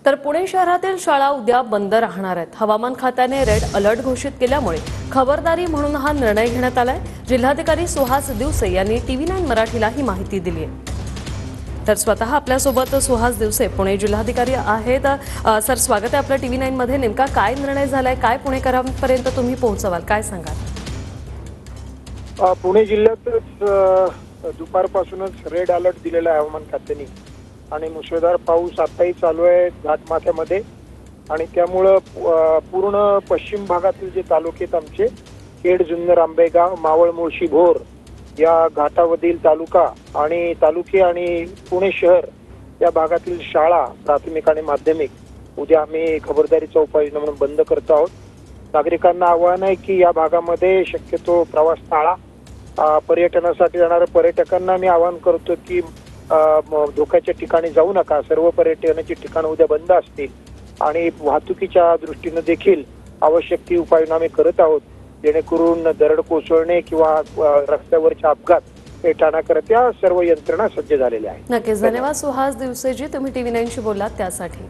तर पुणे शहरातील शाळा उद्या बंद राहणार आहेत। हवामान खात्याने रेड अलर्ट घोषित केल्यामुळे खबरदारी म्हणून हा निर्णय घेण्यात आलाय। जिल्हाधिकारी सुहास दिवसे यांनी TV9 मराठीला ही माहिती दिली आहे। तर स्वतः आपल्यासोबत सुहास दिवसे पुणे जिल्हाधिकारी आहेत। सर, स्वागत आहे आपलं TV9 मध्ये। नेमका काय निर्णय झालाय, काय पुणेकरांपर्यंत तुम्ही पोहोचवाल, काय सांगाल? पुणे जिल्ह्यातच दुपारपासूनच रेड अलर्ट दिलेला आहे हवामान खात्याने आणि मुसळधार पाऊस आताही चालू आहे घाटमाथ्यामध्ये आणि त्यामुळं पूर्ण पश्चिम भागातील जे तालुके आहेत आमचे खेड, जुन्नर, आंबेगाव, मावळ, मुळशी, भोर या घाटावरील तालुका आणि तालुके आणि पुणे शहर या भागातील शाळा प्राथमिक आणि माध्यमिक उद्या आम्ही खबरदारीचा उपाययोजना म्हणून बंद करतो आहोत। नागरिकांना आवाहन आहे की या भागामध्ये शक्यतो प्रवास टाळा। पर्यटनासाठी जाणाऱ्या पर्यटकांना मी आवाहन करतो की धोक्याच्या ठिकाणी जाऊ नका। सर्व पर्यटनाची ठिकाणं उद्या बंद असतील आणि वाहतुकीच्या दृष्टीने देखील आवश्यक ती उपाययोजना आम्ही करत आहोत, जेणेकरून दरड कोसळणे किंवा रस्त्यावरचे अपघात हे टाळण्याकरता सर्व यंत्रणा सज्ज झालेल्या आहेत। नक्कीच, धन्यवाद सुहास दिवसेजी, तुम्ही TV9 शी बोललात त्यासाठी।